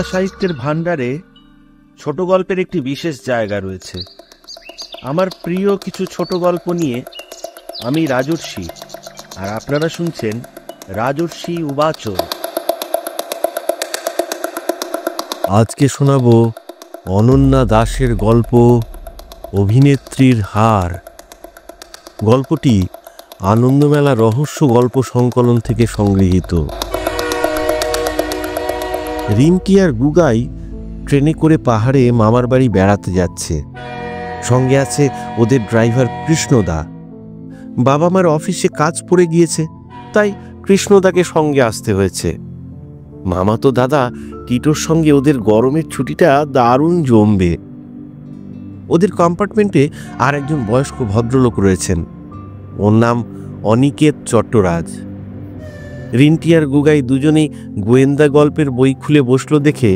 সাহিত্যের ভাণ্ডারে ছোট গল্পের একটি বিশেষ জায়গা রয়েছে। আমার প্রিয় কিছু ছোট গল্প নিয়ে আমি রাজর্ষি, আর আপনারা শুনছেন রাজর্ষি উবাচ। আজকে শোনাব অনন্যা দাসের গল্প অভিনেত্রীর হার। গল্পটি আনন্দমেলা রহস্য গল্প সংকলন থেকে সংগৃহীত। রিমকি আর গুগাই ট্রেনে করে পাহাড়ে মামার বাড়ি বেড়াতে যাচ্ছে। সঙ্গে আছে ওদের ড্রাইভার কৃষ্ণদা। বাবা মার অফিসে কাজ পড়ে গিয়েছে, তাই কৃষ্ণদাকে সঙ্গে আসতে হয়েছে। মামাতো দাদা টিটোর সঙ্গে ওদের গরমের ছুটিটা দারুণ জমবে। ওদের কম্পার্টমেন্টে আর একজন বয়স্ক ভদ্রলোক রয়েছেন। ওর নাম অনিকেত চট্টরাজ। রিন্টি আর গুগাই দুজনেই গোয়েন্দা গল্পের বই খুলে বসলো দেখে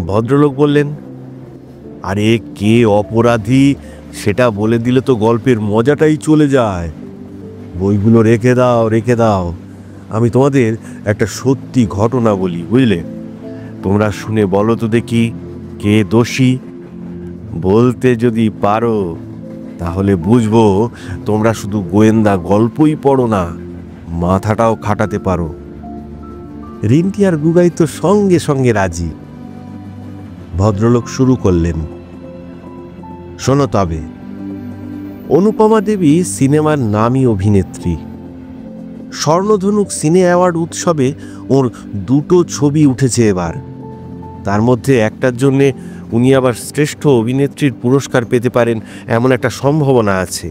ভদ্রলোক বললেন, আরে কে অপরাধী সেটা বলে দিলে তো গল্পের মজাটাই চলে যায়। বইগুলো রেখে দাও, রেখে দাও। আমি তোমাদের একটা সত্যি ঘটনা বলি, বুঝলে? তোমরা শুনে বলো তো দেখি কে দোষী। বলতে যদি পারো তাহলে বুঝবো তোমরা শুধু গোয়েন্দা গল্পই পড়ো না, মাথাটাও খাটাতে পারো। রিন্টি আর গুগাই তো সঙ্গে সঙ্গে রাজি। ভদ্রলোক শুরু করলেন, শোনো তবে, অনুপমা দেবী সিনেমার নামী অভিনেত্রী। স্বর্ণধনুক সিনে অ্যাওয়ার্ড উৎসবে ওর দুটো ছবি উঠেছে এবার। তার মধ্যে একটার জন্যে উনি আবার শ্রেষ্ঠ অভিনেত্রীর পুরস্কার পেতে পারেন এমন একটা সম্ভাবনা আছে।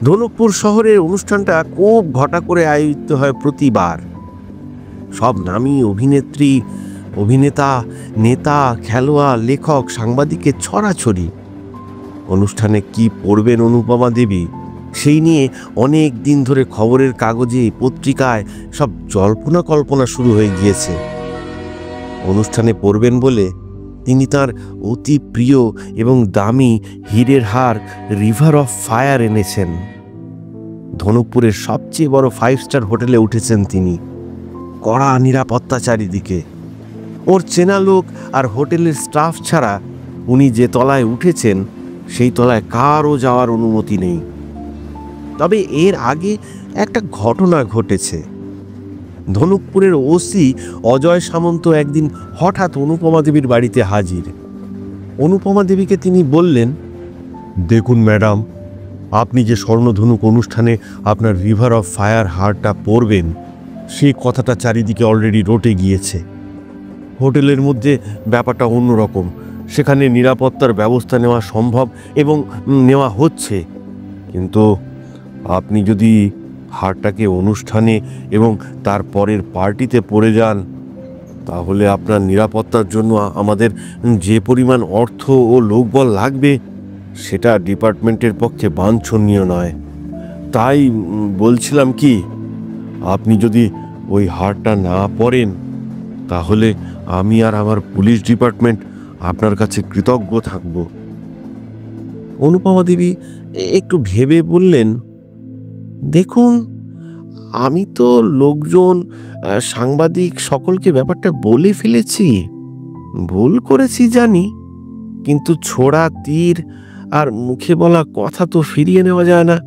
ধনুকপুর শহরের অনুষ্ঠানটা খুব ঘটা করে আয়োজিত হয় প্রতিবার। সব নামী অভিনেত্রী, অভিনেতা, নেতা, খেলোয়াড়, লেখক, সাংবাদিকের ছড়াছড়ি। অনুষ্ঠানে কি পড়বেন অনুপমা দেবী সেই নিয়ে অনেক দিন ধরে খবরের কাগজে, পত্রিকায় সব জল্পনা কল্পনা শুরু হয়ে গিয়েছে। অনুষ্ঠানে পড়বেন বলে তিনি তার অতি প্রিয় এবং দামি হীরের হার রিভার অফ ফায়ার এনেছেন। ধনুকপুরের সবচেয়ে বড় 5 স্টার হোটেলে উঠেছেন তিনি। কড়া নিরাপত্তা চারিদিকে। ওর চেনা লোক আর হোটেলের স্টাফ ছাড়া উনি যে তলায় উঠেছেন সেই তলায় কারও যাওয়ার অনুমতি নেই। তবে এর আগে একটা ঘটনা ঘটেছে। ধনুকপুরের ওসি অজয় সামন্ত একদিন হঠাৎ অনুপমা দেবীর বাড়িতে হাজির। অনুপমা দেবীকে তিনি বললেন, দেখুন ম্যাডাম, আপনি যে স্বর্ণধনুক অনুষ্ঠানে আপনার রিভার অফ ফায়ার হারটা পরবেন সেই কথাটা চারিদিকে অলরেডি রটে গিয়েছে। হোটেলের মধ্যে ব্যাপারটা অন্যরকম। সেখানে নিরাপত্তার ব্যবস্থা নেওয়া সম্ভব এবং নেওয়া হচ্ছে, কিন্তু আপনি যদি হারটাকে অনুষ্ঠানে এবং তার পরের পার্টিতে পড়ে যান তাহলে আপনার নিরাপত্তার জন্য আমাদের যে পরিমাণ অর্থ ও লোকবল লাগবে সেটা ডিপার্টমেন্টের পক্ষে বাঞ্ছনীয় নয়। তাই বলছিলাম কি, আপনি যদি ওই হারটা না পরেন তাহলে আমি আর আমার পুলিশ ডিপার্টমেন্ট আপনার কাছে কৃতজ্ঞ থাকব। অনুপমা দেবী একটু ভেবে বললেন, দেখুন, আমি তো লোকজন, সাংবাদিক সকলকে ব্যাপারটা বলে ফেলেছি। ভুল করেছি জানি, কিন্তু ছোড়া তীর আর মুখে বলা কথা তো ফিরিয়ে নেওয়া যায় না।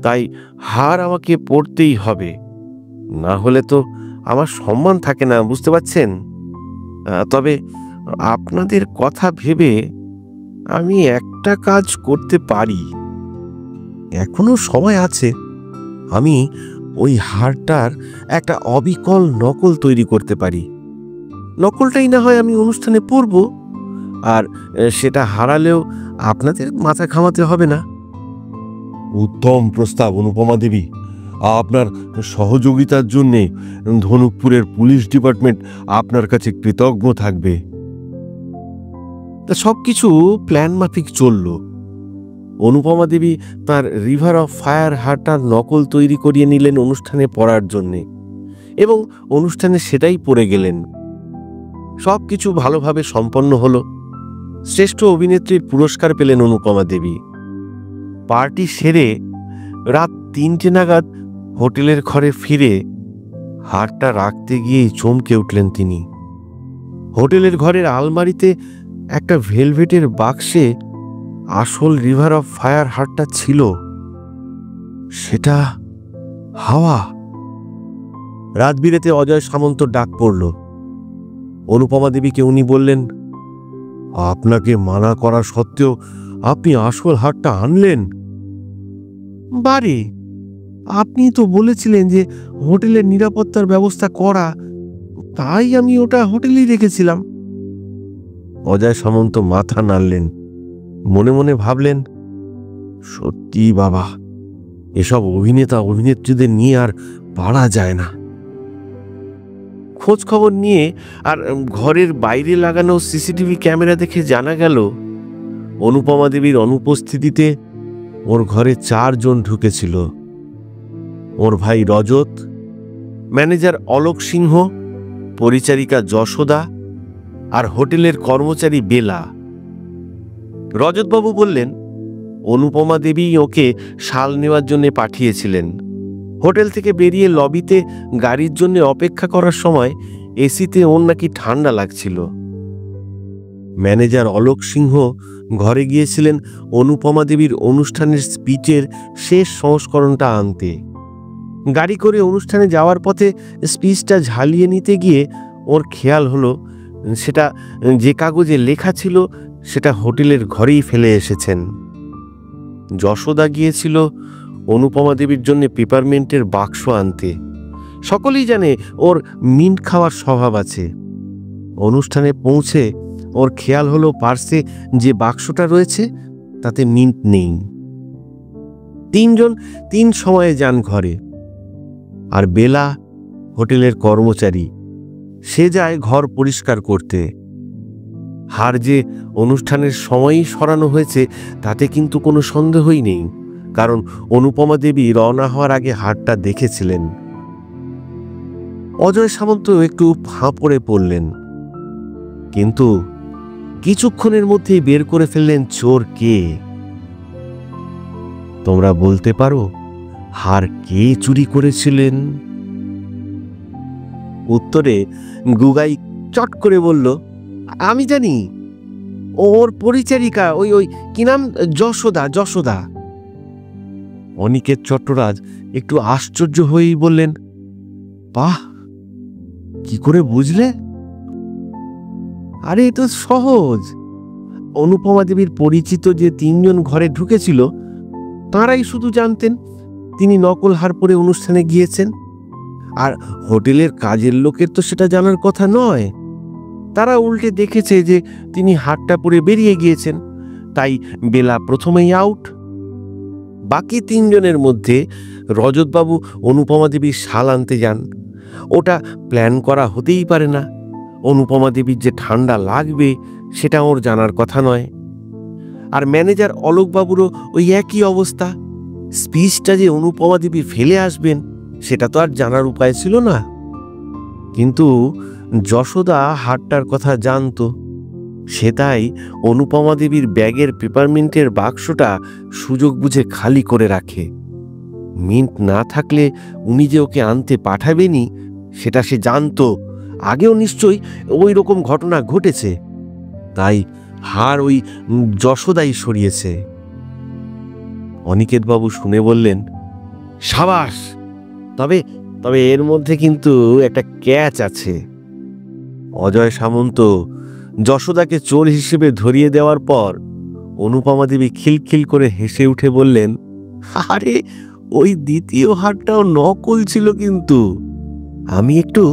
তাই হার আমাকে পড়তেই হবে, না হলে তো আমার সম্মান থাকে না, বুঝতে পারছেন? তবে আপনাদের কথা ভেবে আমি একটা কাজ করতে পারি। এখনো সময় আছে। আমি ওই হারটার একটা অবিকল নকল তৈরি করতে পারি। নকলটাই না হয় আমি অনুষ্ঠানে পরব, আর সেটা হারালেও আপনাদের মাথা ঘামাতে হবে না। উত্তম প্রস্তাব অনুপমা দেবী। আপনার সহযোগিতার জন্যে ধনুকপুরের পুলিশ ডিপার্টমেন্ট আপনার কাছে কৃতজ্ঞ থাকবে। তা সবকিছু প্ল্যান মাফিক চলল। অনুপমা দেবী তার রিভার অফ ফায়ার হারটার নকল তৈরি করিয়ে নিলেন অনুষ্ঠানে পড়ার জন্যে, এবং অনুষ্ঠানে সেটাই পরে গেলেন। সব কিছু ভালোভাবে সম্পন্ন হলো। শ্রেষ্ঠ অভিনেত্রীর পুরস্কার পেলেন অনুপমা দেবী। পার্টি সেরে রাত 3টে নাগাদ হোটেলের ঘরে ফিরে হারটা রাখতে গিয়েই চমকে উঠলেন তিনি। হোটেলের ঘরের আলমারিতে একটা ভেলভেটের বাক্সে আসল রিভার অফ ফায়ার হারটা ছিল। সেটা হাওয়া। রাত বিরেতে অজয় সামন্ত ডাক পড়ল। অনুপমা দেবীকে উনি বললেন, আপনাকে মানা করা সত্ত্বেও আপনি আসল হারটা আনলেন? বারে, আপনি তো বলেছিলেন যে হোটেলের নিরাপত্তার ব্যবস্থা করা, তাই আমি ওটা হোটেলেই রেখেছিলাম। অজয় সামন্ত মাথা নাড়লেন। মনে মনে ভাবলেন, সত্যি বাবা, এসব অভিনেতা অভিনেত্রীদের নিয়ে আর পারা যায় না। খোঁজ খবর নিয়ে আর ঘরের বাইরে লাগানো সিসিটিভি ক্যামেরা দেখে জানা গেল অনুপমা দেবীর অনুপস্থিতিতে ওর ঘরে 4 জন ঢুকেছিল। ওর ভাই রজত, ম্যানেজার অলোক সিংহ, পরিচারিকা যশোদা আর হোটেলের কর্মচারী বেলা। রজতবাবু বললেন, অনুপমা দেবী ওকে শাল নেওয়ার জন্য পাঠিয়েছিলেন। হোটেল থেকে বেরিয়ে লবিতে গাড়ির জন্য অপেক্ষা করার সময় এসিতে ওর নাকি ঠান্ডা লাগছিল। ম্যানেজার অলোক সিংহ ঘরে গিয়েছিলেন অনুপমা দেবীর অনুষ্ঠানের স্পিচের শেষ সংস্করণটা আনতে। গাড়ি করে অনুষ্ঠানে যাওয়ার পথে স্পিচটা ঝালিয়ে নিতে গিয়ে ওর খেয়াল হলো সেটা যে কাগজে লেখা ছিল সেটা হোটেলের ঘরেই ফেলে এসেছেন। যশোদা গিয়েছিল অনুপমা দেবীর জন্য পেপারমেন্টের বাক্স আনতে। সকলেই জানে ওর মিন্ট খাওয়ার স্বভাব আছে। অনুষ্ঠানে পৌঁছে ওর খেয়াল হলো পার্সে যে বাক্সটা রয়েছে তাতে মিন্ট নেই। 3 জন 3 সময়ে যান ঘরে। আর বেলা হোটেলের কর্মচারী, সে যায় ঘর পরিষ্কার করতে। হার যে অনুষ্ঠানের সময়ই সরানো হয়েছে তাতে কিন্তু কোনো সন্দেহই নেই, কারণ অনুপমা দেবী রওনা হওয়ার আগে হারটা দেখেছিলেন। অজয় সামন্ত একটু ফাঁপড়ে পড়লেন, কিন্তু কিছুক্ষণের মধ্যেই বের করে ফেললেন চোর কে। তোমরা বলতে পারো হার কে চুরি করেছিলেন? উত্তরে গুগাই চট করে বলল, আমি জানি, ওর পরিচারিকা, ওই ওই কি নাম, যশোদা। যশোদা। অনিকেত চট্টরাজ একটু আশ্চর্য হয়েই বললেন, বাহ, কি করে বুঝলে? আরে এ তো সহজ। অনুপমা দেবীর পরিচিত যে 3 জন ঘরে ঢুকেছিল তাঁরাই শুধু জানতেন তিনি নকল হার পরে অনুষ্ঠানে গিয়েছেন। আর হোটেলের কাজের লোকের তো সেটা জানার কথা নয়। তারা উল্টে দেখেছে যে তিনি হারটা পরে বেরিয়ে গিয়েছেন, তাই বেলা প্রথমেই আউট। বাকি 3 জনের মধ্যে রজতবাবু অনুপমা দেবীর শাল আনতে যান। ওটা প্ল্যান করা হতেই পারে না। অনুপমা দেবীর যে ঠান্ডা লাগবে সেটা ওর জানার কথা নয়। আর ম্যানেজার অলোকবাবুরও ওই একই অবস্থা। স্পিচটা যে অনুপমা দেবী ফেলে আসবেন সেটা তো আর জানার উপায় ছিল না। কিন্তু যশোদা হারটার কথা জানতো। সে তাই অনুপমা দেবীর ব্যাগের পেপারমিন্টের বাক্সটা সুযোগ বুঝে খালি করে রাখে। মিন্ট না থাকলে উনি যে ওকে আনতে পাঠাবেনি সেটা সে জানতো। আগেও নিশ্চয়ই ওই রকম ঘটনা ঘটেছে, তাই হার ওই যশোদাই সরিয়েছে। অনিকেতবাবু শুনে বললেন, সাবাস, তবে তবে এর মধ্যে কিন্তু একটা ক্যাচ আছে। অজয় সামন্ত যশোদাকে চোর হিসেবে ধরিয়ে দেওয়ার পর অনুপমা দেবী খিলখিল করে হেসে উঠে বললেন, আরে ওই দ্বিতীয় হারটাও নকল ছিল, কিন্তু আমি একটু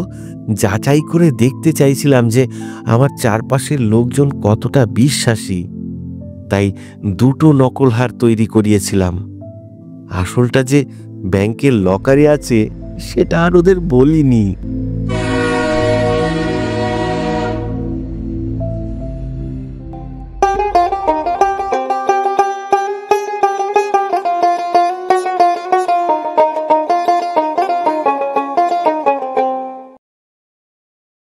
যাচাই করে দেখতে চাইছিলাম যে আমার চারপাশের লোকজন কতটা বিশ্বাসী, তাই 2টো নকল হার তৈরি করিয়েছিলাম। আসলটা যে ব্যাংকের লকারে আছে সেটা আর ওদের বলিনি।